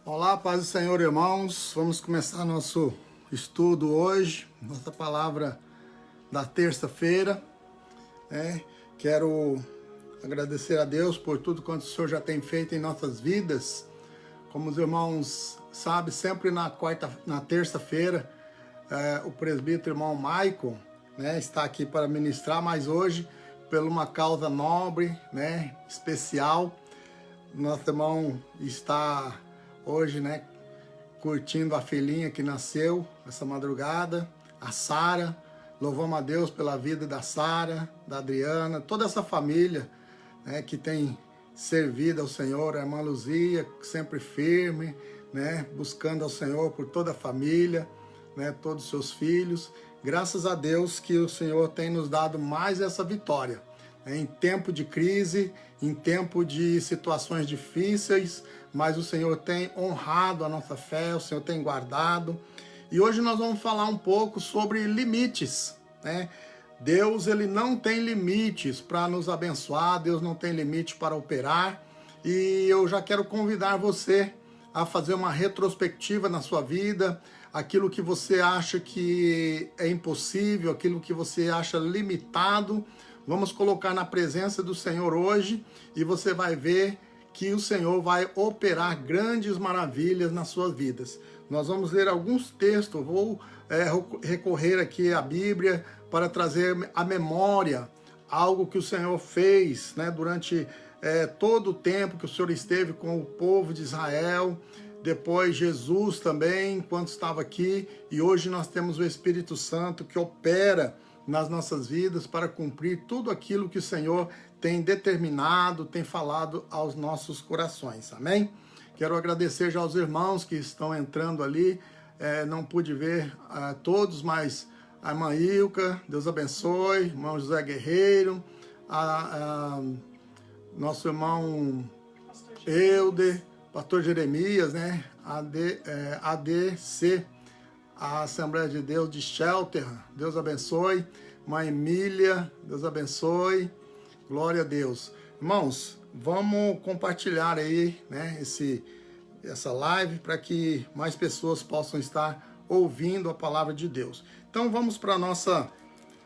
Olá, paz do Senhor, irmãos. Vamos começar nosso estudo hoje, nossa palavra da terça-feira. Quero agradecer a Deus por tudo quanto o Senhor já tem feito em nossas vidas. Como os irmãos sabem, sempre na terça-feira, o presbítero irmão Michael, está aqui para ministrar, mas hoje, por uma causa nobre, especial, nosso irmão está hoje, curtindo a filhinha que nasceu essa madrugada, a Sara. Louvamos a Deus pela vida da Sara, da Adriana, toda essa família, que tem servido ao Senhor, a irmã Luzia, sempre firme, buscando ao Senhor por toda a família, todos os seus filhos. Graças a Deus que o Senhor tem nos dado mais essa vitória. Em tempo de crise, em tempo de situações difíceis, mas o Senhor tem honrado a nossa fé, o Senhor tem guardado. E hoje nós vamos falar um pouco sobre limites, Deus, ele não tem limites para nos abençoar, Deus não tem limite para operar. E eu já quero convidar você a fazer uma retrospectiva na sua vida, aquilo que você acha que é impossível, aquilo que você acha limitado. Vamos colocar na presença do Senhor hoje e você vai ver que o Senhor vai operar grandes maravilhas nas suas vidas. Nós vamos ler alguns textos, vou recorrer aqui à Bíblia para trazer à memória algo que o Senhor fez durante todo o tempo que o Senhor esteve com o povo de Israel. Depois Jesus também, enquanto estava aqui, e hoje nós temos o Espírito Santo que opera nas nossas vidas para cumprir tudo aquilo que o Senhor tem determinado, tem falado aos nossos corações, amém? Quero agradecer já aos irmãos que estão entrando ali, não pude ver todos, mas a irmã Ilka, Deus abençoe, irmão José Guerreiro, nosso irmão Euder, pastor Jeremias, ADC, a Assembleia de Deus de Shelter, Deus abençoe. Mãe Emília, Deus abençoe. Glória a Deus. Irmãos, vamos compartilhar aí, essa live para que mais pessoas possam estar ouvindo a palavra de Deus. Então vamos para a nossa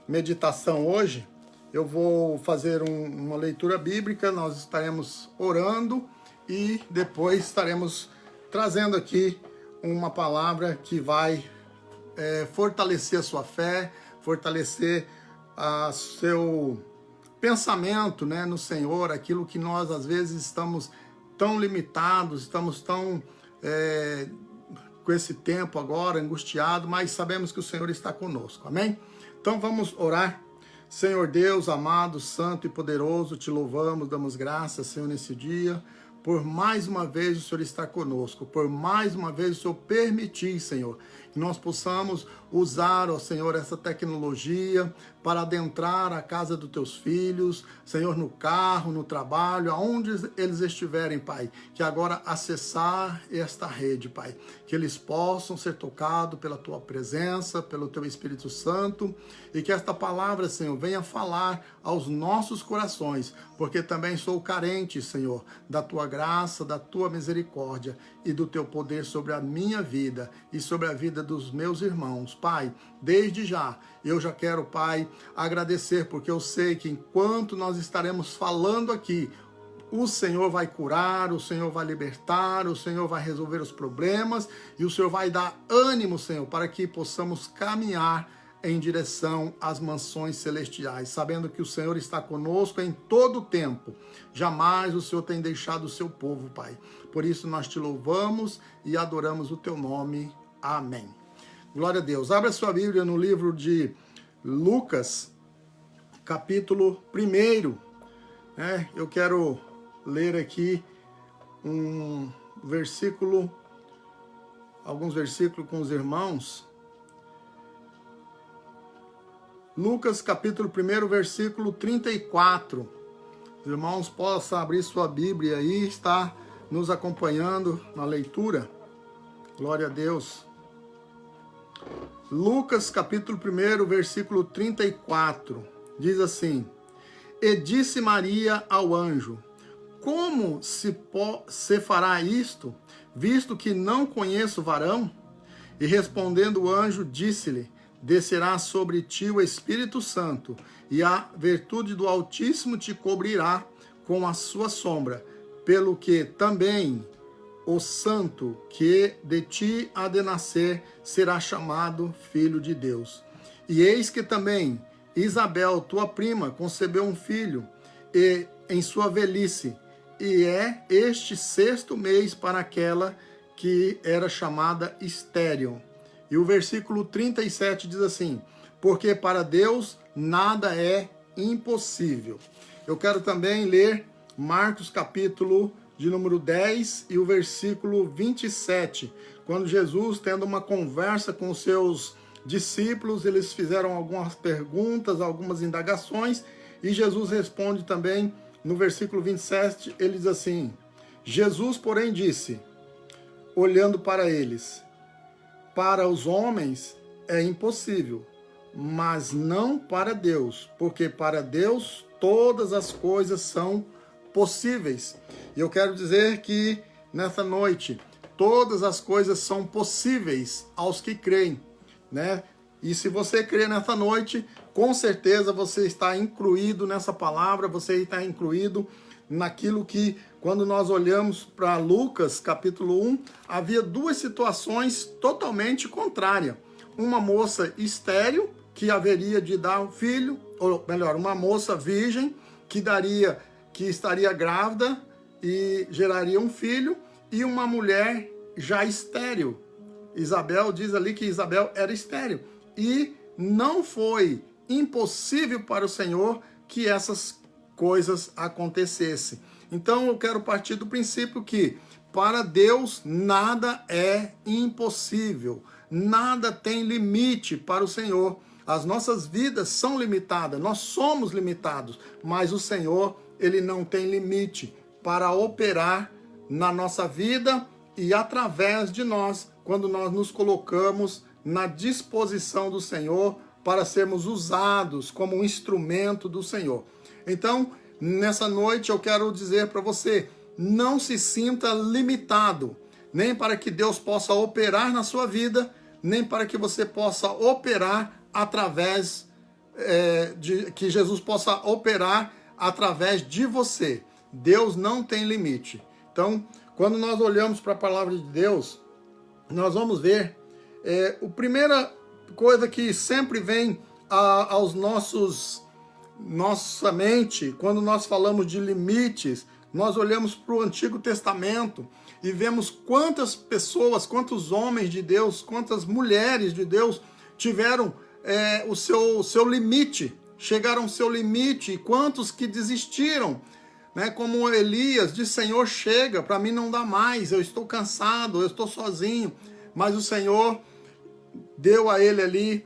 meditação hoje. Eu vou fazer uma leitura bíblica, nós estaremos orando e depois estaremos trazendo aqui uma palavra que vai fortalecer a sua fé, fortalecer seu pensamento no Senhor, aquilo que nós às vezes estamos tão limitados, estamos tão com esse tempo agora angustiado, mas sabemos que o Senhor está conosco, amém? Então vamos orar. Senhor Deus, amado, santo e poderoso, te louvamos, damos graças, Senhor, nesse dia, por mais uma vez o Senhor estar conosco, por mais uma vez o Senhor permitir, Senhor, que nós possamos usar, ó Senhor, essa tecnologia para adentrar a casa dos teus filhos, Senhor, no carro, no trabalho, aonde eles estiverem, Pai, que agora acessar esta rede, Pai, que eles possam ser tocados pela tua presença, pelo teu Espírito Santo, e que esta palavra, Senhor, venha falar aos nossos corações, porque também sou carente, Senhor, da tua graça, da tua misericórdia e do teu poder sobre a minha vida e sobre a vida dos meus irmãos. Pai, desde já, eu já quero, Pai, agradecer, porque eu sei que enquanto nós estaremos falando aqui, o Senhor vai curar, o Senhor vai libertar, o Senhor vai resolver os problemas e o Senhor vai dar ânimo, Senhor, para que possamos caminhar em direção às mansões celestiais, sabendo que o Senhor está conosco em todo o tempo. Jamais o Senhor tem deixado o seu povo, Pai. Por isso nós te louvamos e adoramos o teu nome. Amém. Glória a Deus. Abra sua Bíblia no livro de Lucas, capítulo 1. Eu quero ler aqui alguns versículos com os irmãos. Lucas, capítulo 1, versículo 34. Os irmãos possam abrir sua Bíblia aí, está nos acompanhando na leitura. Glória a Deus. Lucas, capítulo 1, versículo 34. Diz assim: E disse Maria ao anjo: como se fará isto, visto que não conheço varão? E respondendo o anjo, disse-lhe: descerá sobre ti o Espírito Santo, e a virtude do Altíssimo te cobrirá com a sua sombra, pelo que também o santo que de ti há de nascer será chamado Filho de Deus. E eis que também Isabel, tua prima, concebeu um filho, e em sua velhice, e é este 6º mês para aquela que era chamada estéril. E o versículo 37 diz assim: porque para Deus nada é impossível. Eu quero também ler Marcos capítulo de número 10 e o versículo 27, quando Jesus, tendo uma conversa com os seus discípulos, eles fizeram algumas perguntas, algumas indagações, e Jesus responde também no versículo 27, ele diz assim: Jesus, porém, disse, olhando para eles: para os homens é impossível, mas não para Deus, porque para Deus todas as coisas são possíveis. E eu quero dizer que nessa noite todas as coisas são possíveis aos que creem, né? E se você crê nessa noite, com certeza você está incluído nessa palavra, você está incluído naquilo que, quando nós olhamos para Lucas capítulo 1, havia 2 situações totalmente contrárias. Uma moça estéril, que haveria de dar um filho, ou melhor, uma moça virgem, que estaria grávida e geraria um filho, e uma mulher já estéril. Isabel, diz ali que Isabel era estéril. E não foi impossível para o Senhor que essas coisas acontecessem. Então eu quero partir do princípio que para Deus nada é impossível, nada tem limite para o Senhor. As nossas vidas são limitadas, nós somos limitados, mas o Senhor, ele não tem limite para operar na nossa vida e através de nós, quando nós nos colocamos na disposição do Senhor para sermos usados como um instrumento do Senhor. Então, nessa noite eu quero dizer para você, não se sinta limitado, nem para que Deus possa operar na sua vida, nem para que você possa operar através que Jesus possa operar através de você. Deus não tem limite. Então, quando nós olhamos para a palavra de Deus, nós vamos ver a primeira coisa que sempre vem aos nossa mente, quando nós falamos de limites, nós olhamos para o Antigo Testamento e vemos quantas pessoas, quantos homens de Deus, quantas mulheres de Deus tiveram o seu limite, chegaram ao seu limite, e quantos que desistiram, né? Como Elias disse: Senhor, chega, para mim não dá mais, eu estou cansado, eu estou sozinho, mas o Senhor deu a ele ali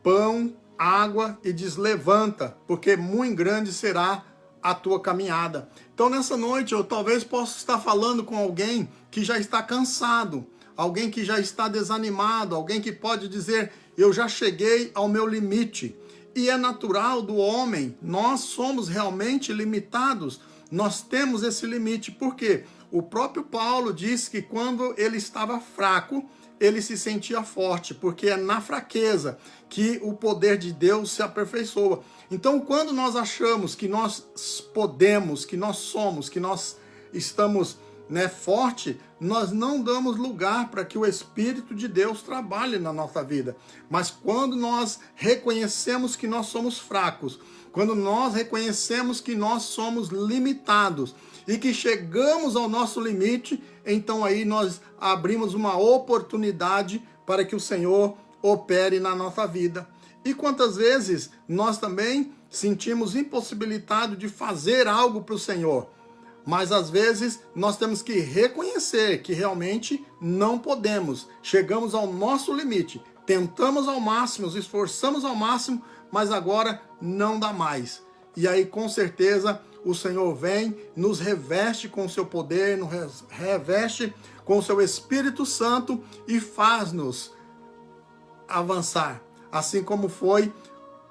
pão, água e diz: levanta, porque muito grande será a tua caminhada. Então nessa noite eu talvez possa estar falando com alguém que já está cansado, alguém que já está desanimado, alguém que pode dizer: eu já cheguei ao meu limite. E é natural do homem, nós somos realmente limitados, nós temos esse limite. Por quê? O próprio Paulo diz que quando ele estava fraco, ele se sentia forte, porque é na fraqueza que o poder de Deus se aperfeiçoa. Então, quando nós achamos que nós podemos, que nós somos, que nós estamos forte, nós não damos lugar para que o Espírito de Deus trabalhe na nossa vida. Mas quando nós reconhecemos que nós somos fracos, quando nós reconhecemos que nós somos limitados e que chegamos ao nosso limite, então aí nós abrimos uma oportunidade para que o Senhor opere na nossa vida. E quantas vezes nós também sentimos impossibilitado de fazer algo para o Senhor, mas às vezes nós temos que reconhecer que realmente não podemos, chegamos ao nosso limite, tentamos ao máximo, nos esforçamos ao máximo, mas agora não dá mais. E aí com certeza o Senhor vem, nos reveste com o seu poder, nos reveste com o seu Espírito Santo e faz-nos avançar. Assim como foi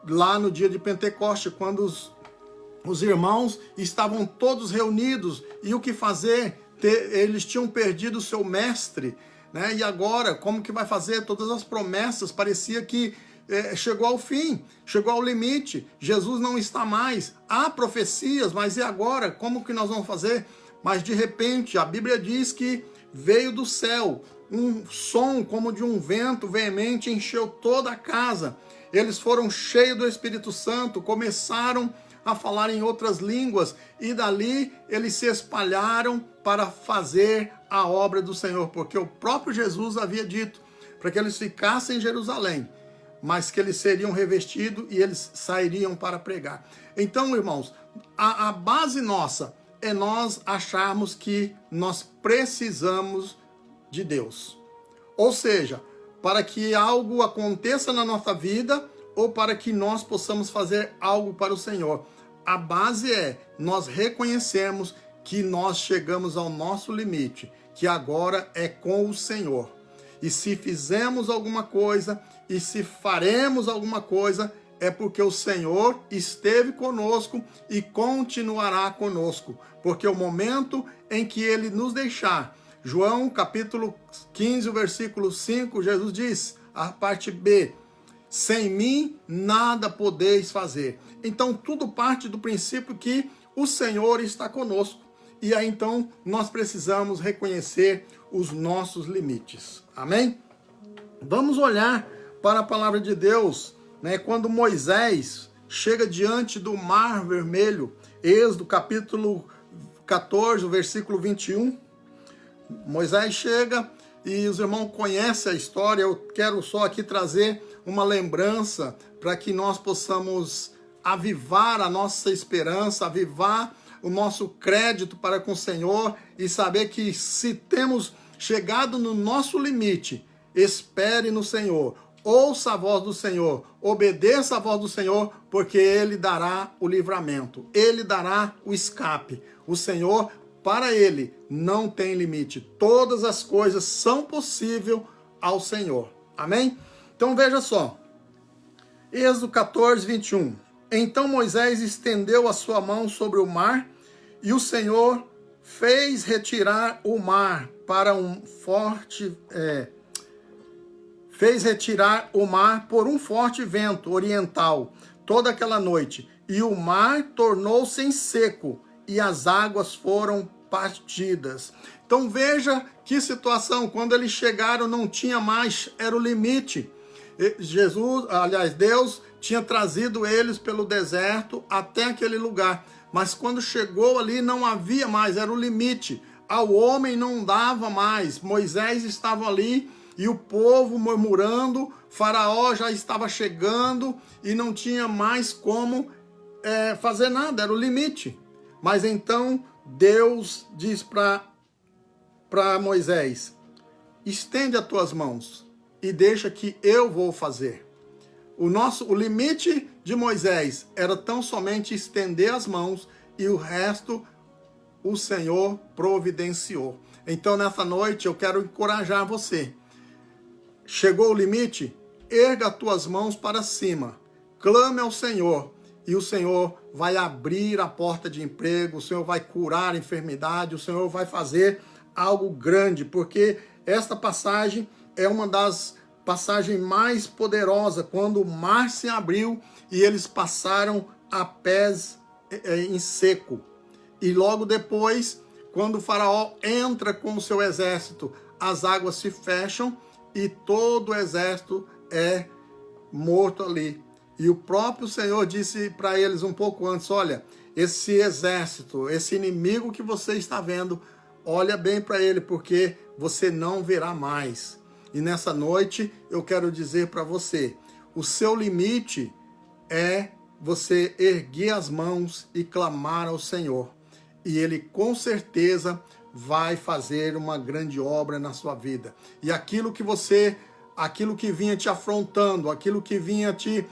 lá no dia de Pentecoste, quando os irmãos estavam todos reunidos, e o que fazer? Eles tinham perdido o seu mestre, né? E agora, como que vai fazer? Todas as promessas, parecia que chegou ao fim, chegou ao limite, Jesus não está mais, há profecias, mas e agora? Como que nós vamos fazer? Mas de repente, a Bíblia diz que veio do céu um som como de um vento veemente, encheu toda a casa. Eles foram cheios do Espírito Santo, começaram a falar em outras línguas, e dali eles se espalharam para fazer a obra do Senhor, porque o próprio Jesus havia dito para que eles ficassem em Jerusalém, mas que eles seriam revestidos e eles sairiam para pregar. Então, irmãos, a base nossa é nós acharmos que nós precisamos de Deus. Ou seja, para que algo aconteça na nossa vida ou para que nós possamos fazer algo para o Senhor. A base é nós reconhecermos que nós chegamos ao nosso limite, que agora é com o Senhor. E se fizemos alguma coisa, e se faremos alguma coisa, é porque o Senhor esteve conosco e continuará conosco. Porque o momento em que Ele nos deixar, João capítulo 15, o versículo 5, Jesus diz, a parte B, sem mim nada podeis fazer. Então tudo parte do princípio que o Senhor está conosco. E aí então nós precisamos reconhecer os nossos limites. Amém? Vamos olhar para a palavra de Deus, né? Quando Moisés chega diante do Mar Vermelho, Êxodo capítulo 14, versículo 21. Moisés chega e os irmãos conhecem a história. Eu quero só aqui trazer uma lembrança para que nós possamos avivar a nossa esperança, avivar o nosso crédito para com o Senhor e saber que se temos chegado no nosso limite, espere no Senhor, ouça a voz do Senhor, obedeça a voz do Senhor, porque Ele dará o livramento, Ele dará o escape. O Senhor, para Ele, não tem limite. Todas as coisas são possíveis ao Senhor. Amém? Então veja só, Êxodo 14, 21. Então Moisés estendeu a sua mão sobre o mar, e o Senhor fez retirar o mar para um forte... fez retirar o mar por um forte vento oriental toda aquela noite, e o mar tornou-se em seco, e as águas foram partidas. Então veja que situação, quando eles chegaram não tinha mais, era o limite. Deus tinha trazido eles pelo deserto até aquele lugar, mas quando chegou ali não havia mais, era o limite. Ao homem não dava mais. Moisés estava ali e o povo murmurando, Faraó já estava chegando e não tinha mais como fazer nada, era o limite. Mas então Deus diz para Moisés, estende as tuas mãos e deixa que eu vou fazer. O limite de Moisés era tão somente estender as mãos e o resto o Senhor providenciou. Então nessa noite eu quero encorajar você. Chegou o limite? Erga as tuas mãos para cima, clame ao Senhor e o Senhor vai abrir a porta de emprego, o Senhor vai curar a enfermidade, o Senhor vai fazer algo grande, porque esta passagem é uma das passagens mais poderosas, quando o mar se abriu e eles passaram a pés em seco. E logo depois, quando o Faraó entra com o seu exército, as águas se fecham e todo o exército é morto ali. E o próprio Senhor disse para eles um pouco antes, olha, esse exército, esse inimigo que você está vendo, olha bem para ele, porque você não verá mais. E nessa noite eu quero dizer para você, o seu limite é você erguer as mãos e clamar ao Senhor. E Ele com certeza vai fazer uma grande obra na sua vida. E aquilo que vinha te afrontando, aquilo que vinha te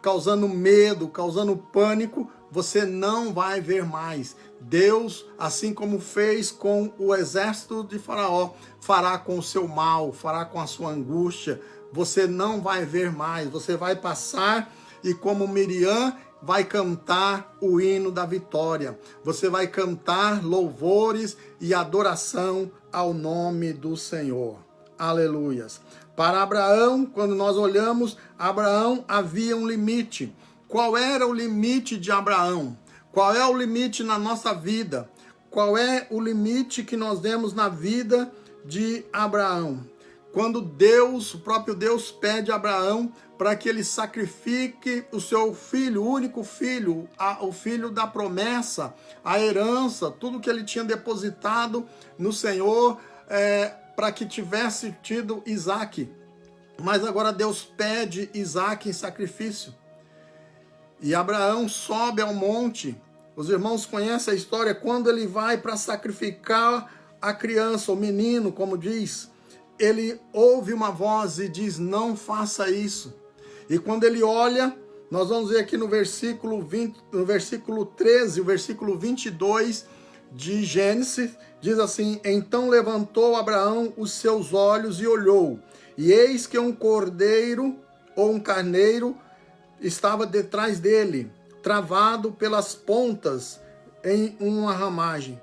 causando medo, causando pânico, você não vai ver mais. Deus, assim como fez com o exército de Faraó, fará com o seu mal, fará com a sua angústia. Você não vai ver mais, você vai passar e como Miriam vai cantar o hino da vitória. Você vai cantar louvores e adoração ao nome do Senhor. Aleluias. Para Abraão, quando nós olhamos, Abraão havia um limite. Qual era o limite de Abraão? Qual é o limite na nossa vida? Qual é o limite que nós vemos na vida de Abraão? Quando Deus, o próprio Deus, pede a Abraão para que ele sacrifique o seu filho, o único filho, o filho da promessa, a herança, tudo que ele tinha depositado no Senhor, para que tivesse tido Isaac. Mas agora Deus pede Isaac em sacrifício. E Abraão sobe ao monte. Os irmãos conhecem a história, quando ele vai para sacrificar a criança, o menino, como diz, ele ouve uma voz e diz, não faça isso. E quando ele olha, nós vamos ver aqui no versículo 13, o versículo 22 de Gênesis, diz assim, então levantou Abraão os seus olhos e olhou, e eis que um cordeiro ou um carneiro estava detrás dele, travado pelas pontas em uma ramagem.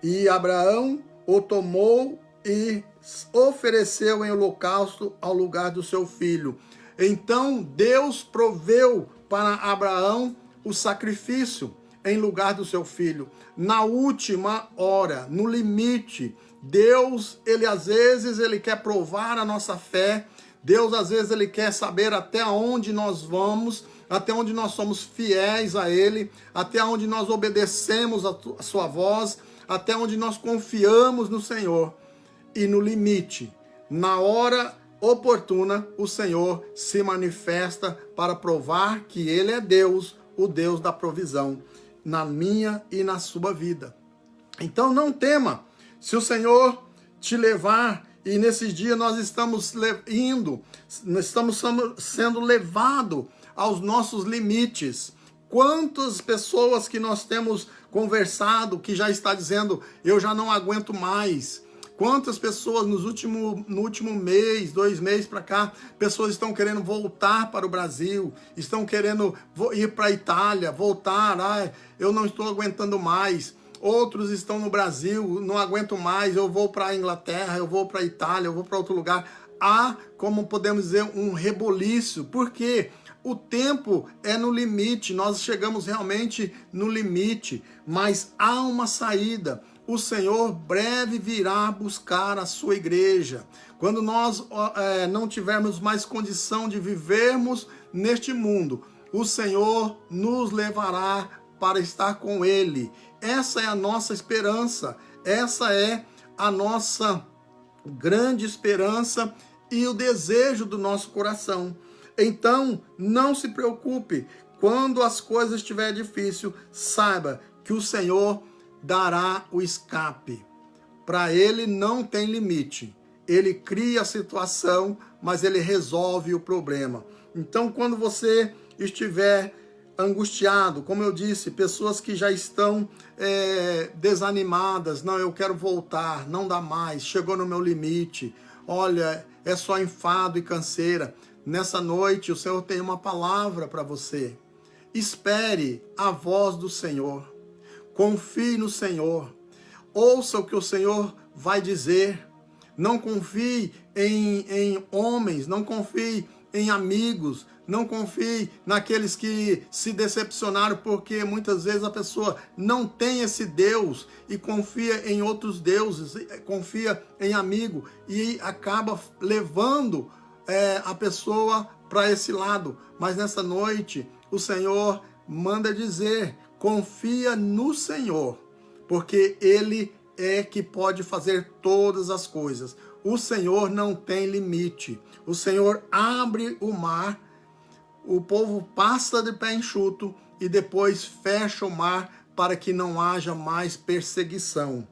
E Abraão o tomou e ofereceu em holocausto ao lugar do seu filho. Então Deus proveu para Abraão o sacrifício em lugar do seu filho. Na última hora, no limite, Deus, às vezes, ele quer provar a nossa fé. Deus, às vezes, ele quer saber até onde nós vamos, até onde nós somos fiéis a ele, até onde nós obedecemos a sua voz, até onde nós confiamos no Senhor. E no limite, na hora oportuna, o Senhor se manifesta para provar que ele é Deus, o Deus da provisão, na minha e na sua vida. Então não tema, se o Senhor te levar, e nesses dias nós estamos sendo levados aos nossos limites. Quantas pessoas que nós temos conversado que já está dizendo, eu já não aguento mais. Quantas pessoas no último mês, 2 meses para cá, pessoas estão querendo voltar para o Brasil, estão querendo ir para a Itália, voltar, eu não estou aguentando mais. Outros estão no Brasil, não aguento mais, eu vou para a Inglaterra, eu vou para a Itália, eu vou para outro lugar. Há, como podemos dizer, um reboliço. Por quê? O tempo é no limite, nós chegamos realmente no limite, mas há uma saída. O Senhor breve virá buscar a sua igreja. Quando nós não tivermos mais condição de vivermos neste mundo, o Senhor nos levará para estar com Ele. Essa é a nossa esperança, essa é a nossa grande esperança e o desejo do nosso coração. Então, não se preocupe, quando as coisas estiverem difíceis, saiba que o Senhor dará o escape. Para ele não tem limite. Ele cria a situação, mas ele resolve o problema. Então, quando você estiver angustiado, como eu disse, pessoas que já estão desanimadas, não, eu quero voltar, não dá mais, chegou no meu limite, olha, é só enfado e canseira. Nessa noite, o Senhor tem uma palavra para você. Espere a voz do Senhor. Confie no Senhor, ouça o que o Senhor vai dizer, não confie em homens, não confie em amigos, não confie naqueles que se decepcionaram, porque muitas vezes a pessoa não tem esse Deus e confia em outros deuses, confia em amigo e acaba levando a pessoa para esse lado. Mas nessa noite o Senhor manda dizer, confia no Senhor, porque Ele é que pode fazer todas as coisas. O Senhor não tem limite. O Senhor abre o mar, o povo passa de pé enxuto e depois fecha o mar para que não haja mais perseguição.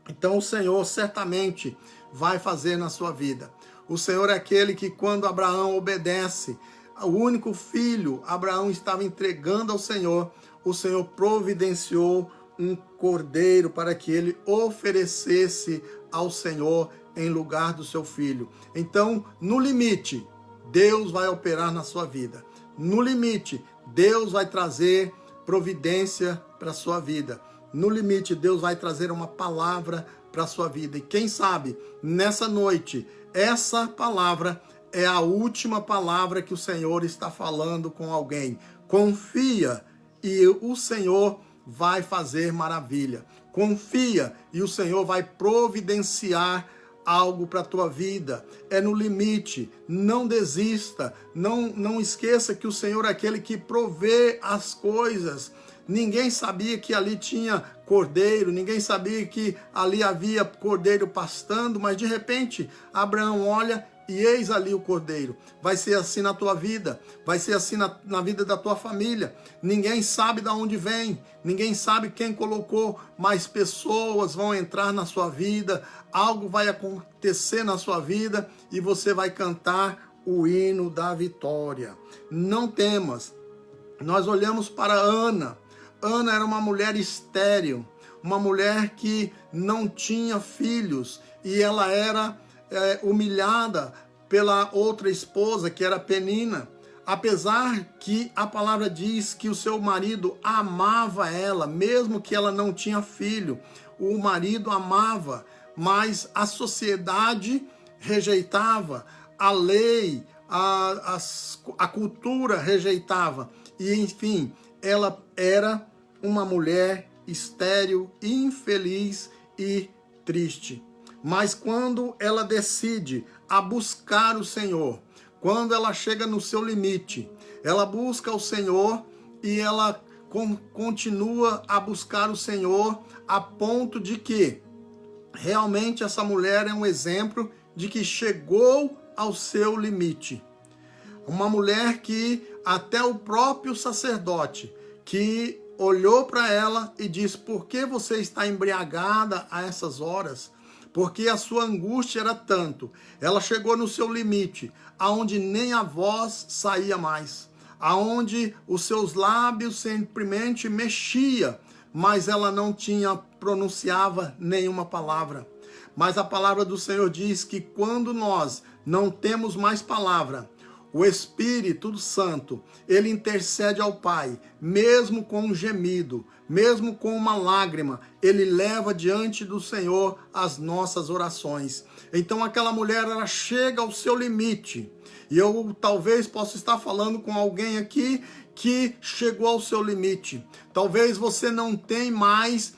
Então o Senhor certamente vai fazer na sua vida. O Senhor é aquele que, quando Abraão obedece, o único filho, Abraão estava entregando ao Senhor, o Senhor providenciou um cordeiro para que ele oferecesse ao Senhor em lugar do seu filho. Então, no limite, Deus vai operar na sua vida. No limite, Deus vai trazer providência para a sua vida. No limite, Deus vai trazer uma palavra para a sua vida. E quem sabe, nessa noite, essa palavra é a última palavra que o Senhor está falando com alguém. Confia e o Senhor vai fazer maravilha. Confia e o Senhor vai providenciar algo para a tua vida. É no limite. Não desista. Não esqueça que o Senhor é aquele que provê as coisas. Ninguém sabia que ali tinha cordeiro, ninguém sabia que ali havia cordeiro pastando, mas de repente Abraão olha e eis ali o cordeiro. Vai ser assim na tua vida, vai ser assim na vida da tua família. Ninguém sabe de onde vem, ninguém sabe quem colocou, mas pessoas vão entrar na sua vida, algo vai acontecer na sua vida e você vai cantar o hino da vitória. Não temas. Nós olhamos para Ana. Ana era uma mulher estéril, uma mulher que não tinha filhos e ela era humilhada pela outra esposa, que era Penina. Apesar que a palavra diz que o seu marido amava ela, mesmo que ela não tinha filho, o marido amava, mas a sociedade rejeitava, a lei, a cultura rejeitava, e enfim, ela era uma mulher estéril, infeliz e triste. Mas quando ela decide a buscar o Senhor, quando ela chega no seu limite, ela busca o Senhor e ela continua a buscar o Senhor a ponto de que realmente essa mulher é um exemplo de que chegou ao seu limite. Uma mulher que até o próprio sacerdote, que olhou para ela e disse: por que você está embriagada a essas horas? Porque a sua angústia era tanto. Ela chegou no seu limite, aonde nem a voz saía mais, aonde os seus lábios simplesmente mexia, mas ela não pronunciava nenhuma palavra. Mas a palavra do Senhor diz que quando nós não temos mais palavra, o Espírito Santo, ele intercede ao Pai, mesmo com um gemido, mesmo com uma lágrima, ele leva diante do Senhor as nossas orações. Então aquela mulher, ela chega ao seu limite. E eu talvez possa estar falando com alguém aqui que chegou ao seu limite. Talvez você não tenha mais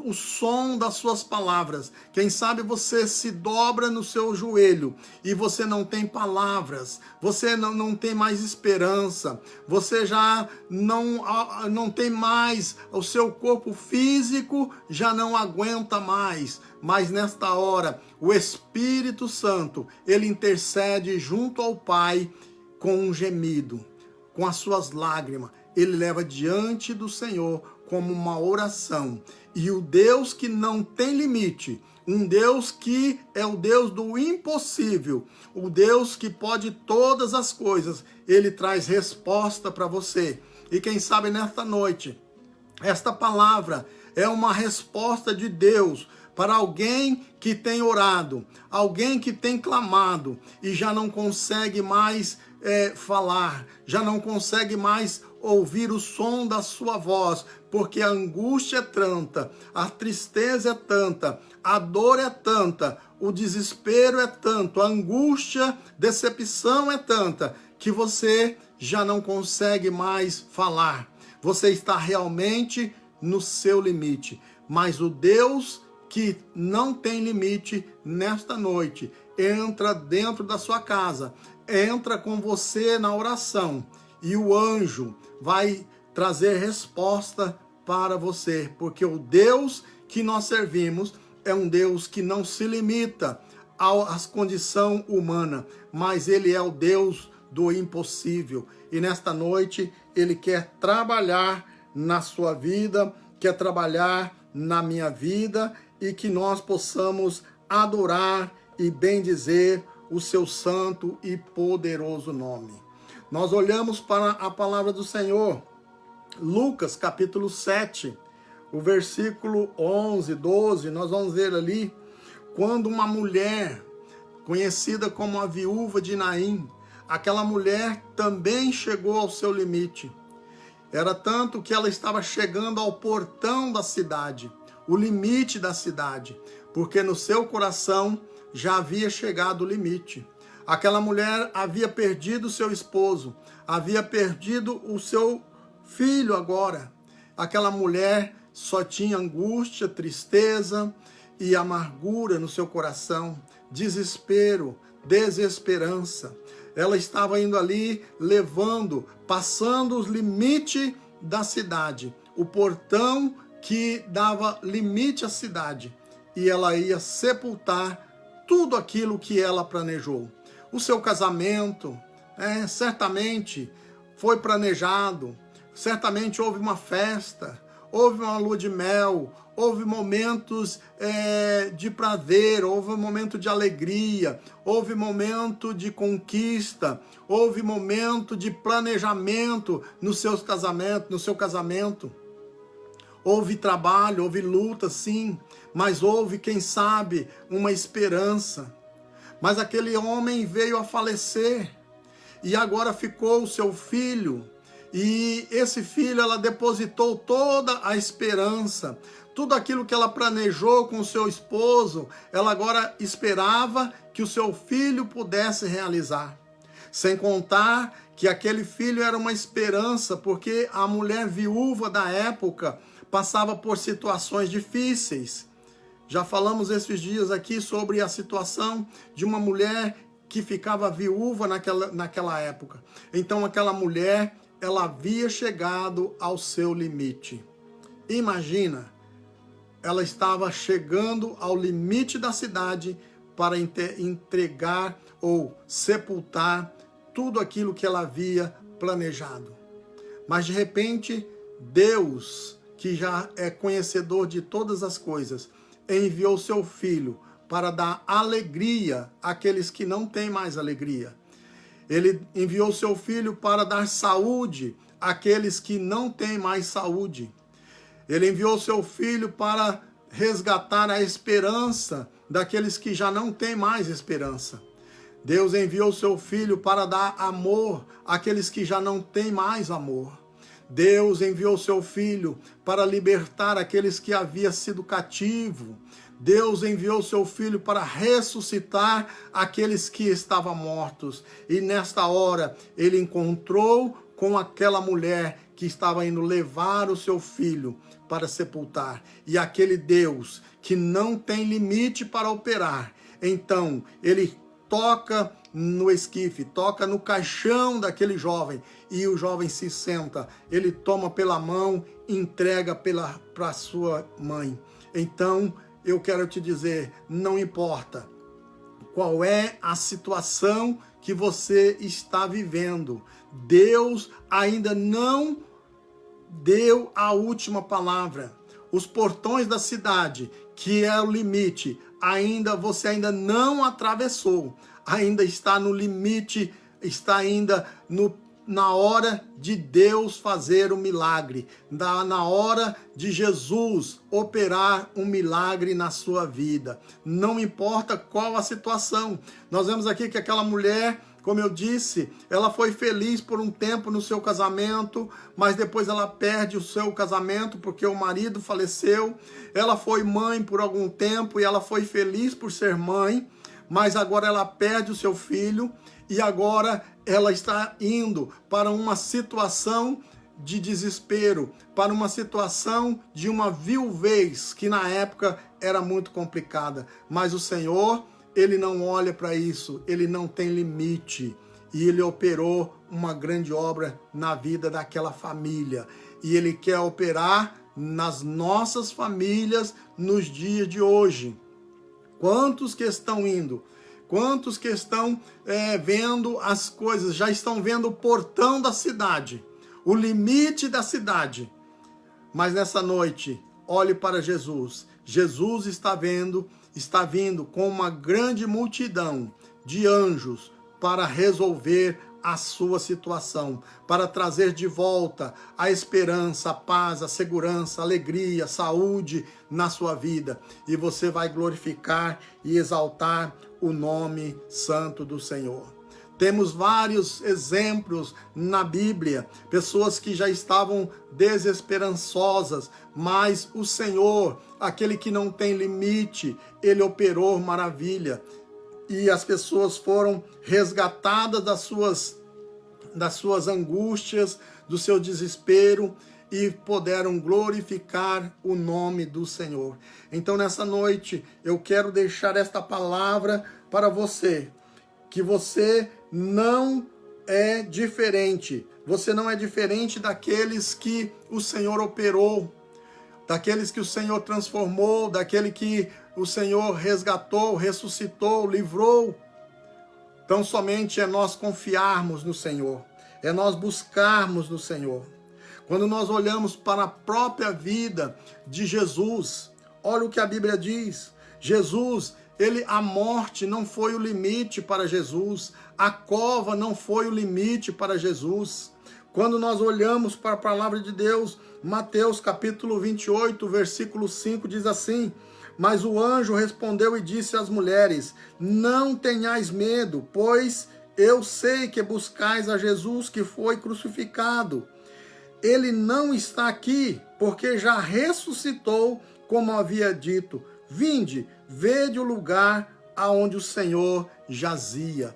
o som das suas palavras. Quem sabe você se dobra no seu joelho e você não tem palavras, você não tem mais esperança, você já não tem mais, o seu corpo físico já não aguenta mais. Mas nesta hora, o Espírito Santo, ele intercede junto ao Pai com um gemido, com as suas lágrimas. Ele leva diante do Senhor como uma oração. E o Deus que não tem limite, um Deus que é o Deus do impossível, o Deus que pode todas as coisas, ele traz resposta para você. E quem sabe nesta noite, esta palavra é uma resposta de Deus para alguém que tem orado, alguém que tem clamado e já não consegue mais falar, já não consegue mais ouvir o som da sua voz, porque a angústia é tanta, a tristeza é tanta, a dor é tanta, o desespero é tanto, a angústia, decepção é tanta, que você já não consegue mais falar. Você está realmente no seu limite. Mas o Deus que não tem limite, nesta noite, entra dentro da sua casa, entra com você na oração, e o anjo vai trazer resposta para você, porque o Deus que nós servimos é um Deus que não se limita às condições humanas, mas ele é o Deus do impossível. E nesta noite ele quer trabalhar na sua vida, quer trabalhar na minha vida, e que nós possamos adorar e bendizer o seu santo e poderoso nome. Nós olhamos para a palavra do Senhor, Lucas capítulo 7, o versículo 11, 12, nós vamos ver ali, quando uma mulher conhecida como a viúva de Naim, aquela mulher também chegou ao seu limite. Era tanto que ela estava chegando ao portão da cidade, o limite da cidade, porque no seu coração já havia chegado o limite. Aquela mulher havia perdido seu esposo, havia perdido o seu filho agora. Aquela mulher só tinha angústia, tristeza e amargura no seu coração, desespero, desesperança. Ela estava indo ali, passando os limites da cidade, o portão que dava limite à cidade, e ela ia sepultar tudo aquilo que ela planejou. O seu casamento, certamente foi planejado, certamente houve uma festa, houve uma lua de mel, houve momentos de prazer, houve um momento de alegria, houve momento de conquista, houve momento de planejamento no seu casamento. Houve trabalho, houve luta, sim, mas houve, quem sabe, uma esperança. Mas aquele homem veio a falecer e agora ficou o seu filho. E esse filho, ela depositou toda a esperança, tudo aquilo que ela planejou com o seu esposo, ela agora esperava que o seu filho pudesse realizar. Sem contar que aquele filho era uma esperança, porque a mulher viúva da época passava por situações difíceis. Já falamos esses dias aqui sobre a situação de uma mulher que ficava viúva naquela época. Então aquela mulher, ela havia chegado ao seu limite. Imagina, ela estava chegando ao limite da cidade para entregar ou sepultar tudo aquilo que ela havia planejado. Mas de repente, Deus, que já é conhecedor de todas as coisas, enviou seu filho para dar alegria àqueles que não têm mais alegria. Ele enviou seu filho para dar saúde àqueles que não têm mais saúde. Ele enviou seu filho para resgatar a esperança daqueles que já não têm mais esperança. Deus enviou seu filho para dar amor àqueles que já não têm mais amor. Deus enviou seu filho para libertar aqueles que haviam sido cativos. Deus enviou seu filho para ressuscitar aqueles que estavam mortos. E nesta hora ele encontrou com aquela mulher que estava indo levar o seu filho para sepultar. E aquele Deus que não tem limite para operar, então ele toca no esquife, toca no caixão daquele jovem, e o jovem se senta, ele toma pela mão, entrega para sua mãe. Então, eu quero te dizer, não importa qual é a situação que você está vivendo, Deus ainda não deu a última palavra. Os portões da cidade, que é o limite, você ainda não atravessou, ainda está no limite, está ainda na hora de Deus fazer o milagre, na hora de Jesus operar um milagre na sua vida. Não importa qual a situação. Nós vemos aqui que aquela mulher, como eu disse, ela foi feliz por um tempo no seu casamento, mas depois ela perde o seu casamento porque o marido faleceu. Ela foi mãe por algum tempo e ela foi feliz por ser mãe, mas agora ela perde o seu filho e agora ela está indo para uma situação de desespero, para uma situação de uma viuvez, que na época era muito complicada. Mas o Senhor, Ele não olha para isso, Ele não tem limite. E Ele operou uma grande obra na vida daquela família. E Ele quer operar nas nossas famílias nos dias de hoje. Quantos que estão indo? Quantos que estão vendo as coisas, já estão vendo o portão da cidade, o limite da cidade. Mas nessa noite, olhe para Jesus. Jesus está vindo com uma grande multidão de anjos para resolver a sua situação, para trazer de volta a esperança, a paz, a segurança, a alegria, a saúde na sua vida. E você vai glorificar e exaltar o nome santo do Senhor. Temos vários exemplos na Bíblia, pessoas que já estavam desesperançosas, mas o Senhor, aquele que não tem limite, Ele operou maravilha. E as pessoas foram resgatadas das suas angústias, do seu desespero, e puderam glorificar o nome do Senhor. Então, nessa noite, eu quero deixar esta palavra para você, que você não é diferente. Você não é diferente daqueles que o Senhor operou, daqueles que o Senhor transformou, daquele que o Senhor resgatou, ressuscitou, livrou. Então, somente é nós confiarmos no Senhor, é nós buscarmos no Senhor. Quando nós olhamos para a própria vida de Jesus, olha o que a Bíblia diz. Jesus, a morte não foi o limite para Jesus, a cova não foi o limite para Jesus. Quando nós olhamos para a palavra de Deus, Mateus capítulo 28, versículo 5 diz assim: mas o anjo respondeu e disse às mulheres: não tenhais medo, pois eu sei que buscais a Jesus que foi crucificado. Ele não está aqui, porque já ressuscitou, como havia dito. Vinde, vede o lugar aonde o Senhor jazia.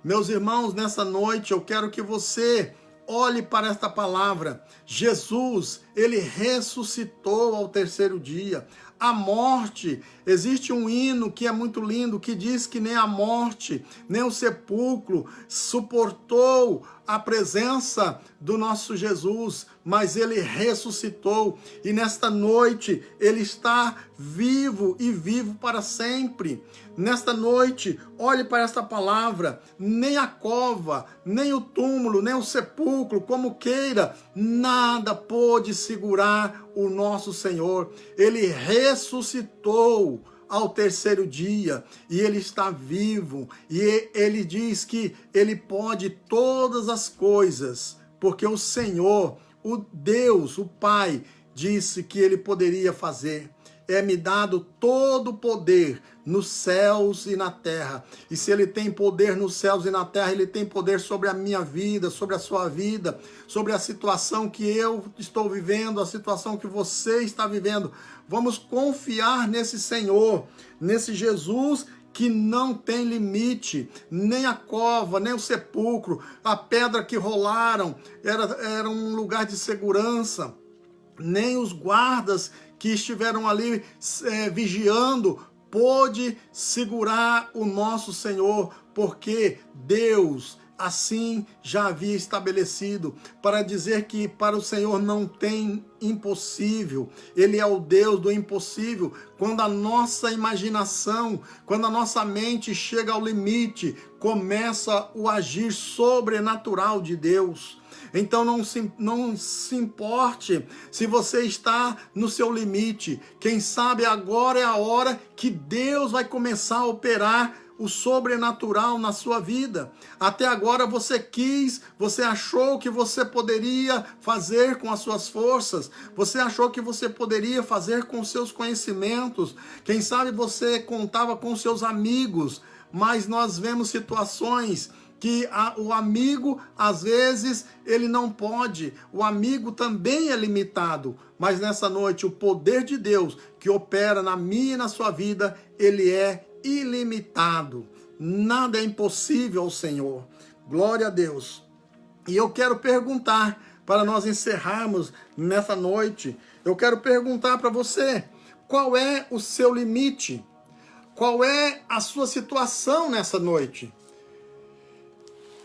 Meus irmãos, nessa noite eu quero que você olhe para esta palavra. Jesus, ele ressuscitou ao terceiro dia. A morte, existe um hino que é muito lindo, que diz que nem a morte, nem o sepulcro suportou a presença do nosso Jesus, mas ele ressuscitou, e nesta noite ele está vivo e vivo para sempre. Nesta noite, olhe para esta palavra: nem a cova, nem o túmulo, nem o sepulcro, como queira, nada pôde segurar o nosso Senhor. Ele ressuscitou ao terceiro dia, e ele está vivo, e ele diz que ele pode todas as coisas, porque o Senhor, o Deus, o Pai, disse que ele poderia fazer. É-me dado todo o poder nos céus e na terra. E se ele tem poder nos céus e na terra, ele tem poder sobre a minha vida, sobre a sua vida, sobre a situação que eu estou vivendo, a situação que você está vivendo. Vamos confiar nesse Senhor, nesse Jesus que não tem limite, nem a cova, nem o sepulcro, a pedra que rolaram era um lugar de segurança, nem os guardas que estiveram ali vigiando pôde segurar o nosso Senhor, porque Deus assim já havia estabelecido, para dizer que para o Senhor não tem impossível. Ele é o Deus do impossível. Quando a nossa imaginação, quando a nossa mente chega ao limite, começa o agir sobrenatural de Deus. Então não se importe se você está no seu limite. Quem sabe agora é a hora que Deus vai começar a operar o sobrenatural na sua vida. Até agora você achou que você poderia fazer com as suas forças, você achou que você poderia fazer com os seus conhecimentos, quem sabe você contava com seus amigos, mas nós vemos situações que o amigo, às vezes, ele não pode, o amigo também é limitado, mas nessa noite o poder de Deus que opera na minha e na sua vida, ele é ilimitado. Nada é impossível ao Senhor. Glória a Deus. E eu quero perguntar, para nós encerrarmos nessa noite, eu quero perguntar para você, qual é o seu limite? Qual é a sua situação nessa noite?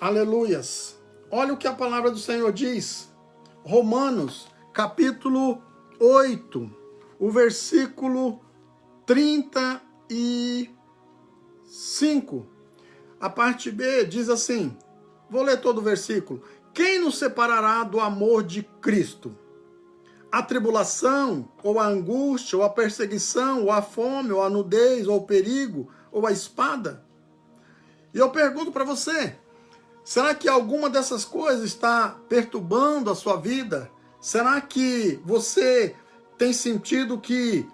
Aleluias. Olha o que a palavra do Senhor diz. Romanos, capítulo 8, o versículo 35. A parte B diz assim, vou ler todo o versículo. Quem nos separará do amor de Cristo? A tribulação, ou a angústia, ou a perseguição, ou a fome, ou a nudez, ou o perigo, ou a espada? E eu pergunto para você, será que alguma dessas coisas está perturbando a sua vida? Será que você tem sentido que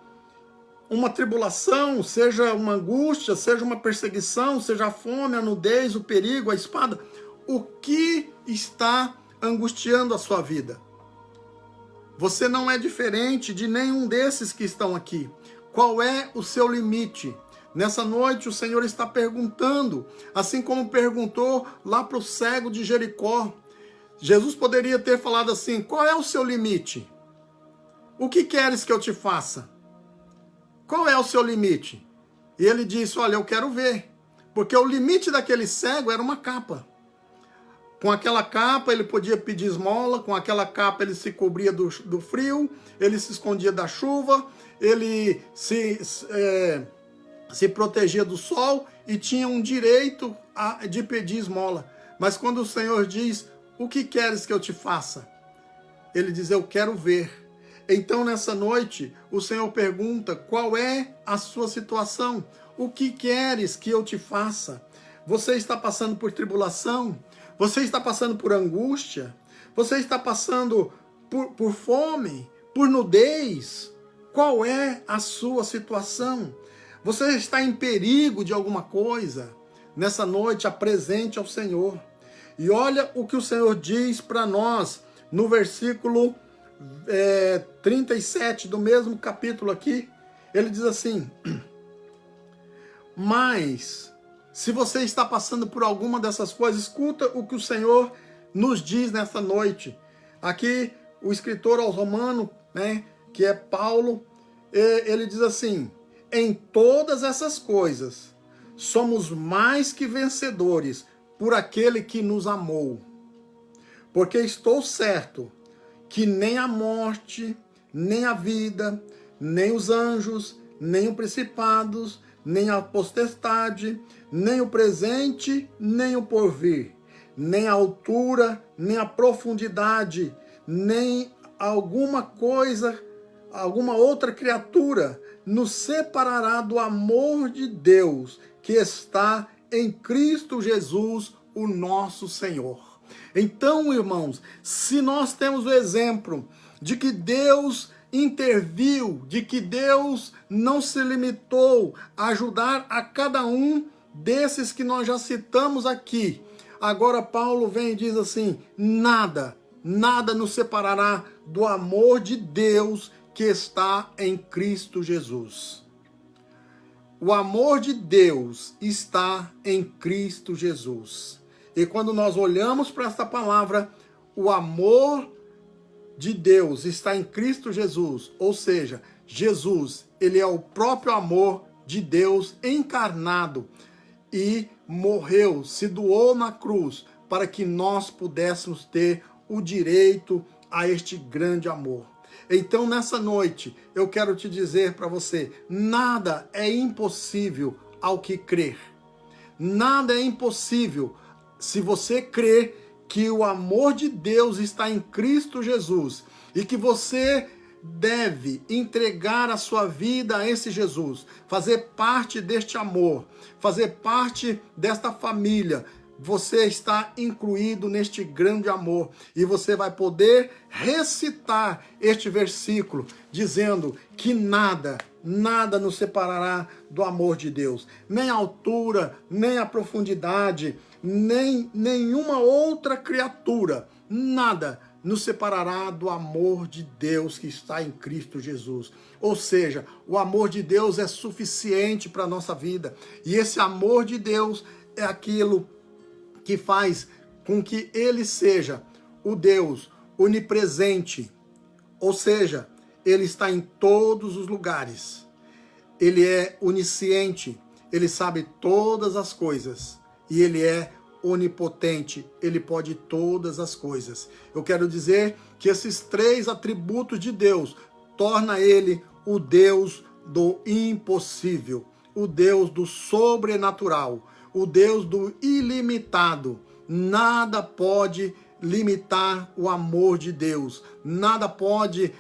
uma tribulação, seja uma angústia, seja uma perseguição, seja a fome, a nudez, o perigo, a espada, o que está angustiando a sua vida? Você não é diferente de nenhum desses que estão aqui. Qual é o seu limite? Nessa noite o Senhor está perguntando, assim como perguntou lá para o cego de Jericó. Jesus poderia ter falado assim: qual é o seu limite? O que queres que eu te faça? Qual é o seu limite? E ele disse: olha, eu quero ver. Porque o limite daquele cego era uma capa. Com aquela capa ele podia pedir esmola, com aquela capa ele se cobria do frio, ele se escondia da chuva, ele se protegia do sol e tinha um direito de pedir esmola. Mas quando o Senhor diz: o que queres que eu te faça? Ele diz: eu quero ver. Então nessa noite o Senhor pergunta: qual é a sua situação? O que queres que eu te faça? Você está passando por tribulação? Você está passando por angústia? Você está passando por fome? Por nudez? Qual é a sua situação? Você está em perigo de alguma coisa? Nessa noite, apresente ao Senhor. E olha o que o Senhor diz para nós no versículo 37 do mesmo capítulo aqui. Ele diz assim: mas se você está passando por alguma dessas coisas, escuta o que o Senhor nos diz nessa noite. Aqui, o escritor aos Romanos, que é Paulo, ele diz assim: em todas essas coisas, somos mais que vencedores por aquele que nos amou. Porque estou certo que nem a morte, nem a vida, nem os anjos, nem os principados, nem a potestade, nem o presente, nem o porvir, nem a altura, nem a profundidade, nem alguma coisa, alguma outra criatura nos separará do amor de Deus que está em Cristo Jesus, o nosso Senhor. Então, irmãos, se nós temos o exemplo de que Deus interviu, de que Deus não se limitou a ajudar a cada um desses que nós já citamos aqui. Agora Paulo vem e diz assim: nada nos separará do amor de Deus que está em Cristo Jesus. O amor de Deus está em Cristo Jesus. E quando nós olhamos para esta palavra, o amor de Deus está em Cristo Jesus, ou seja, Jesus, ele é o próprio amor de Deus encarnado e morreu, se doou na cruz para que nós pudéssemos ter o direito a este grande amor. Então nessa noite eu quero te dizer para você: nada é impossível ao que crer. Nada é impossível se você crer que o amor de Deus está em Cristo Jesus e que você deve entregar a sua vida a esse Jesus, fazer parte deste amor, fazer parte desta família. Você está incluído neste grande amor e você vai poder recitar este versículo dizendo que nada nos separará do amor de Deus, nem a altura, nem a profundidade, nem nenhuma outra criatura, nada nos separará do amor de Deus que está em Cristo Jesus. Ou seja, o amor de Deus é suficiente para a nossa vida. E esse amor de Deus é aquilo que faz com que Ele seja o Deus onipresente. Ou seja, Ele está em todos os lugares. Ele é onisciente. Ele sabe todas as coisas. E Ele é onipotente, ele pode todas as coisas. Eu quero dizer que esses três atributos de Deus torna ele o Deus do impossível, o Deus do sobrenatural, o Deus do ilimitado. Nada pode limitar o amor de Deus, nada pode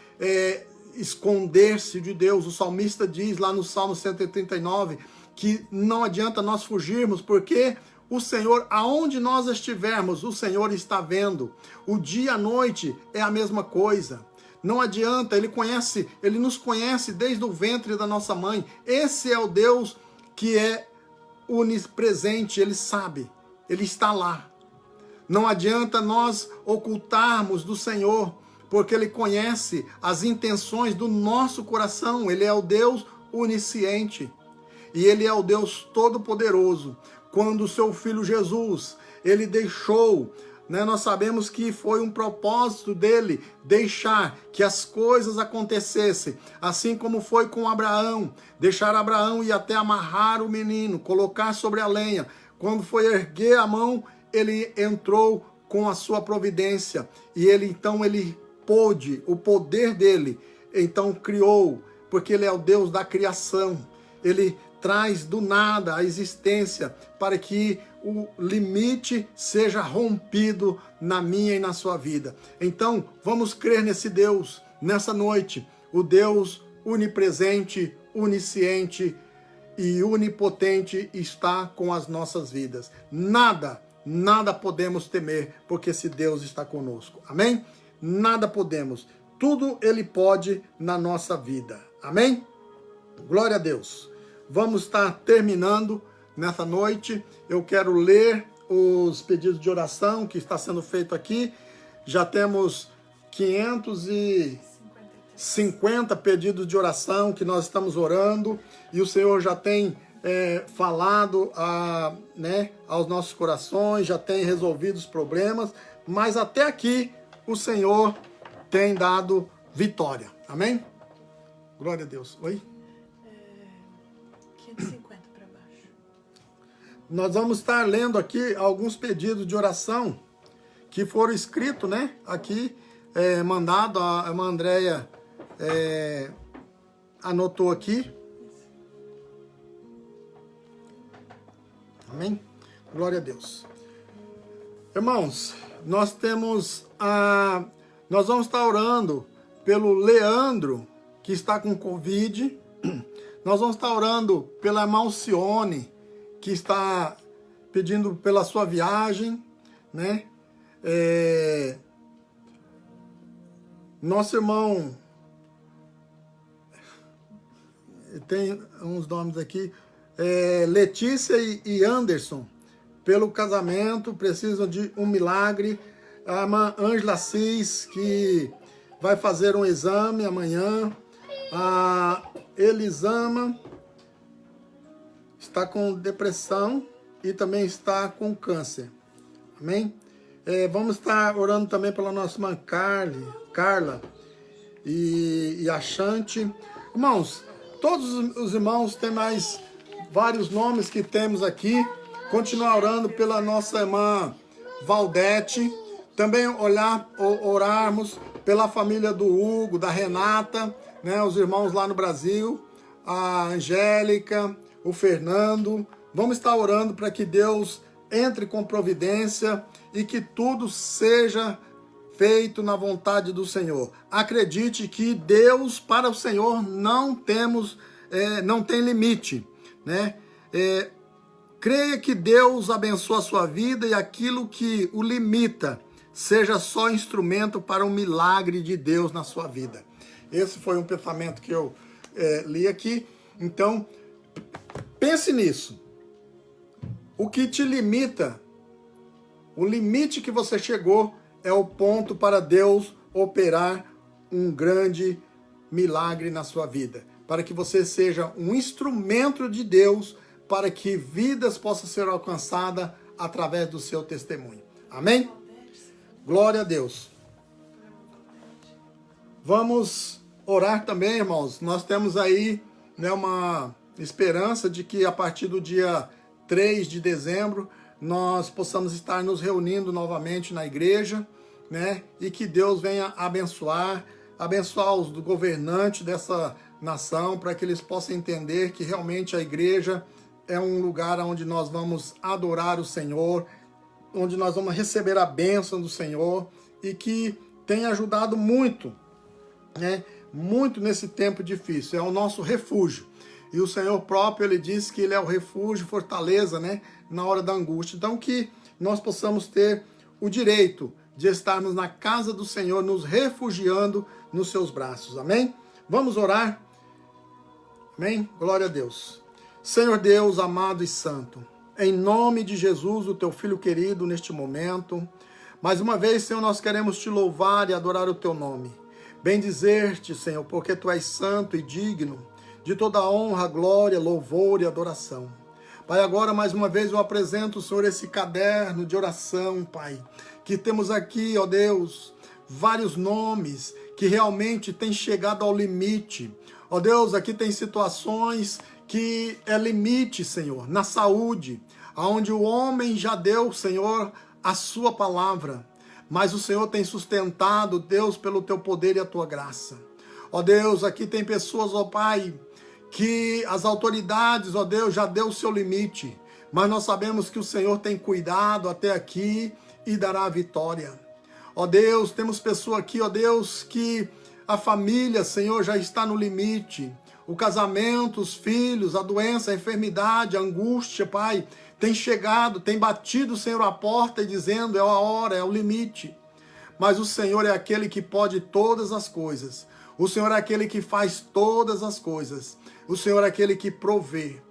esconder-se de Deus. O salmista diz lá no Salmo 139 que não adianta nós fugirmos, porque o Senhor, aonde nós estivermos, o Senhor está vendo. O dia e a noite é a mesma coisa. Não adianta, Ele nos conhece desde o ventre da nossa mãe. Esse é o Deus que é onipresente, Ele sabe, Ele está lá. Não adianta nós ocultarmos do Senhor, porque Ele conhece as intenções do nosso coração. Ele é o Deus onisciente e Ele é o Deus todo-poderoso. Quando o seu Filho Jesus, Ele deixou, nós sabemos que foi um propósito dele deixar que as coisas acontecessem, assim como foi com Abraão, deixar Abraão ir até amarrar o menino, colocar sobre a lenha. Quando foi erguer a mão, ele entrou com a sua providência e ele pôde, o poder dele, então criou, porque ele é o Deus da criação. Ele traz do nada a existência para que o limite seja rompido na minha e na sua vida. Então, vamos crer nesse Deus, nessa noite, o Deus onipresente, onisciente e onipotente está com as nossas vidas. Nada podemos temer, porque esse Deus está conosco. Amém? Nada podemos. Tudo Ele pode na nossa vida. Amém? Glória a Deus. Vamos estar terminando nessa noite. Eu quero ler os pedidos de oração que está sendo feito aqui. Já temos 550 pedidos de oração que nós estamos orando. E o Senhor já tem falado aos nossos corações, já tem resolvido os problemas. Mas até aqui o Senhor tem dado vitória. Amém? Glória a Deus. Oi? 550 para baixo. Nós vamos estar lendo aqui alguns pedidos de oração que foram escritos, aqui, mandado, a irmã Andréia anotou aqui. Amém? Glória a Deus. Irmãos, nós vamos estar orando pelo Leandro, que está com Covid. Nós vamos estar orando pela irmã Alcione, que está pedindo pela sua viagem, Nosso irmão, tem uns nomes aqui, Letícia e Anderson, pelo casamento, precisam de um milagre. A irmã Ângela Cis, que vai fazer um exame amanhã. A Elisama está com depressão e também está com câncer. Amém? Vamos estar orando também pela nossa irmã Carla e a Chante. Irmãos, todos os irmãos têm mais vários nomes que temos aqui. Continuar orando pela nossa irmã Valdete. Também orarmos pela família do Hugo, da Renata, os irmãos lá no Brasil, a Angélica, o Fernando. Vamos estar orando para que Deus entre com providência e que tudo seja feito na vontade do Senhor. Acredite que Deus, para o Senhor, não tem limite, creia que Deus abençoa a sua vida e aquilo que o limita seja só instrumento para um milagre de Deus na sua vida. Esse foi um pensamento que eu li aqui. Então, pense nisso. O que te limita, o limite que você chegou, é o ponto para Deus operar um grande milagre na sua vida. Para que você seja um instrumento de Deus, para que vidas possam ser alcançadas através do seu testemunho. Amém? Glória a Deus. Vamos orar também, irmãos. Nós temos aí uma esperança de que a partir do dia 3 de dezembro nós possamos estar nos reunindo novamente na igreja, e que Deus venha abençoar os governantes dessa nação, para que eles possam entender que realmente a igreja é um lugar onde nós vamos adorar o Senhor, onde nós vamos receber a bênção do Senhor, e que tem ajudado muito, muito nesse tempo difícil. É o nosso refúgio. E o Senhor próprio, Ele disse que Ele é o refúgio, fortaleza, na hora da angústia. Então, que nós possamos ter o direito de estarmos na casa do Senhor, nos refugiando nos seus braços. Amém? Vamos orar? Amém? Glória a Deus. Senhor Deus, amado e santo, em nome de Jesus, o teu Filho querido, neste momento, mais uma vez, Senhor, nós queremos te louvar e adorar o teu nome. Bendizer-te, Senhor, porque tu és santo e digno de toda honra, glória, louvor e adoração. Pai, agora mais uma vez eu apresento, Senhor, esse caderno de oração, Pai, que temos aqui, ó Deus, vários nomes que realmente têm chegado ao limite. Ó Deus, aqui tem situações que é limite, Senhor, na saúde, onde o homem já deu, Senhor, a sua palavra, mas o Senhor tem sustentado, Deus, pelo teu poder e a tua graça. Ó Deus, aqui tem pessoas, ó Pai, que as autoridades, ó Deus, já deu o seu limite, mas nós sabemos que o Senhor tem cuidado até aqui e dará a vitória. Ó Deus, temos pessoa aqui, ó Deus, que a família, Senhor, já está no limite. O casamento, os filhos, a doença, a enfermidade, a angústia, Pai, tem chegado, tem batido, Senhor, a porta e dizendo, é a hora, é o limite. Mas o Senhor é aquele que pode todas as coisas. O Senhor é aquele que faz todas as coisas. O Senhor é aquele que provê.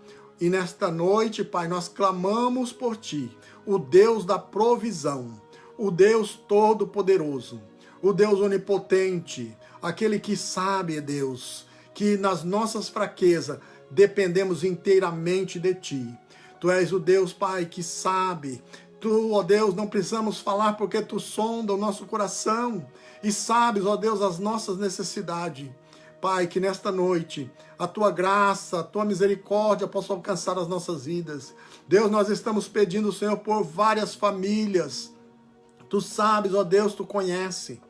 E nesta noite, Pai, nós clamamos por Ti, o Deus da provisão, o Deus todo-poderoso, o Deus onipotente, aquele que sabe, Deus, que nas nossas fraquezas dependemos inteiramente de Ti. Tu és o Deus, Pai, que sabe. Tu, ó Deus, não precisamos falar porque Tu sonda o nosso coração e sabes, ó Deus, as nossas necessidades. Pai, que nesta noite a Tua graça, a Tua misericórdia possa alcançar as nossas vidas. Deus, nós estamos pedindo, Senhor, por várias famílias. Tu sabes, ó Deus, Tu conhece.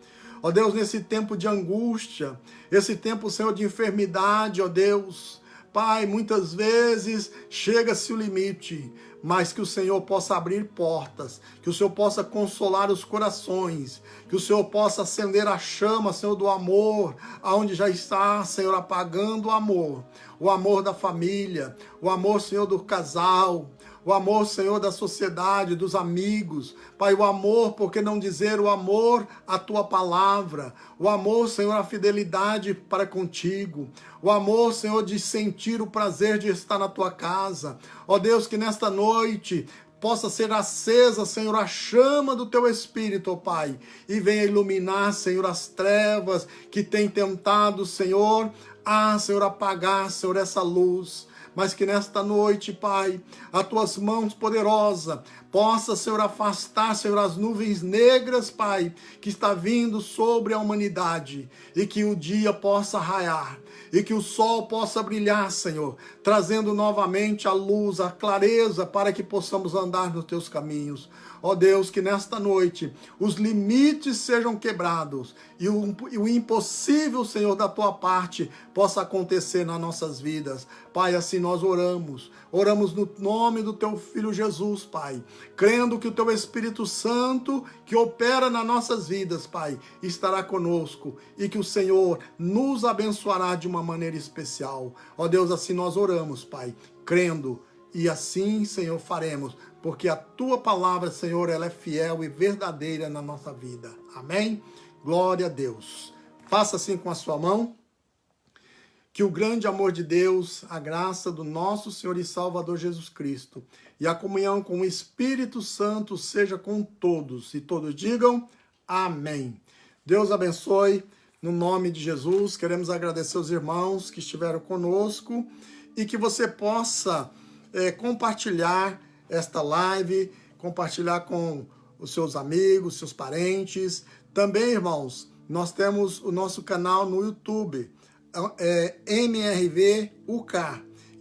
Ó Deus, nesse tempo de angústia, esse tempo, Senhor, de enfermidade, ó Deus, Pai, muitas vezes chega-se o limite, mas que o Senhor possa abrir portas, que o Senhor possa consolar os corações, que o Senhor possa acender a chama, Senhor, do amor, aonde já está, Senhor, apagando o amor da família, o amor, Senhor, do casal, o amor, Senhor, da sociedade, dos amigos. Pai, o amor, por que não dizer o amor à Tua palavra? O amor, Senhor, à fidelidade para contigo. O amor, Senhor, de sentir o prazer de estar na Tua casa. Ó Deus, que nesta noite possa ser acesa, Senhor, a chama do Teu Espírito, ó Pai, e venha iluminar, Senhor, as trevas que tem tentado, Senhor, Senhor, apagar, Senhor, essa luz. Mas que nesta noite, Pai, as Tuas mãos poderosas possa, Senhor, afastar, Senhor, as nuvens negras, Pai, que está vindo sobre a humanidade, e que o dia possa raiar, e que o sol possa brilhar, Senhor, trazendo novamente a luz, a clareza, para que possamos andar nos Teus caminhos. Ó Deus, que nesta noite os limites sejam quebrados e o impossível, Senhor, da Tua parte possa acontecer nas nossas vidas. Pai, assim nós oramos no nome do Teu Filho Jesus, Pai, crendo que o Teu Espírito Santo, que opera nas nossas vidas, Pai, estará conosco e que o Senhor nos abençoará de uma maneira especial. Ó Deus, assim nós oramos, Pai, crendo, e assim, Senhor, faremos, porque a Tua palavra, Senhor, ela é fiel e verdadeira na nossa vida. Amém? Glória a Deus. Faça assim com a sua mão. Que o grande amor de Deus, a graça do nosso Senhor e Salvador Jesus Cristo e a comunhão com o Espírito Santo seja com todos. E todos digam amém. Deus abençoe no nome de Jesus. Queremos agradecer aos irmãos que estiveram conosco e que você possa compartilhar esta live, compartilhar com os seus amigos, seus parentes. Também, irmãos, nós temos o nosso canal no YouTube, MRV UK.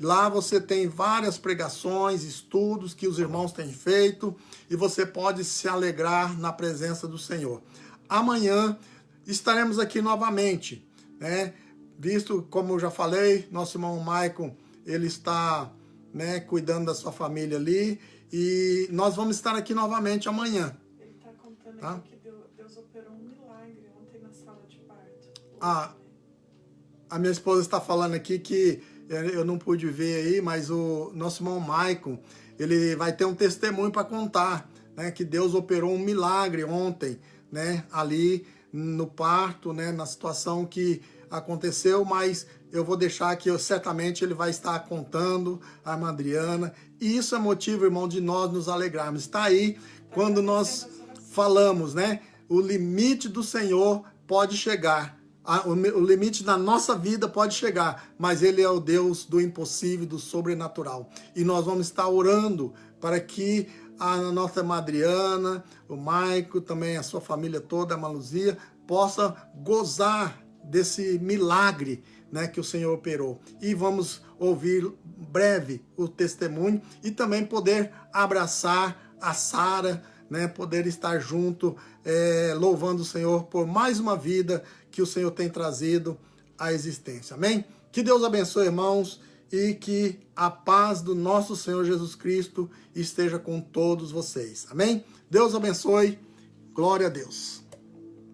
Lá você tem várias pregações, estudos que os irmãos têm feito e você pode se alegrar na presença do Senhor. Amanhã estaremos aqui novamente, né? Visto, como eu já falei, nosso irmão Maicon, ele está, né, cuidando da sua família ali, e nós vamos estar aqui novamente amanhã. Ele está contando tá? aqui que Deus operou um milagre ontem na sala de parto. A minha esposa está falando aqui que eu não pude ver aí, mas o nosso irmão Maicon, ele vai ter um testemunho para contar, né, que Deus operou um milagre ontem né, ali no parto, né, na situação que aconteceu, mas eu vou deixar que certamente ele vai estar contando a irmã Adriana, e isso é motivo, irmão, de nós nos alegrarmos. Está aí quando nós falamos, né, o limite do Senhor pode chegar, o limite da nossa vida pode chegar, mas Ele é o Deus do impossível, do sobrenatural. E nós vamos estar orando para que a nossa irmã Adriana, o Maico, também a sua família toda, a Maluzia, possa gozar desse milagre, né, que o Senhor operou. E vamos ouvir breve o testemunho e também poder abraçar a Sara, né, poder estar junto, louvando o Senhor por mais uma vida que o Senhor tem trazido à existência. Amém? Que Deus abençoe, irmãos, e que a paz do nosso Senhor Jesus Cristo esteja com todos vocês. Amém? Deus abençoe. Glória a Deus.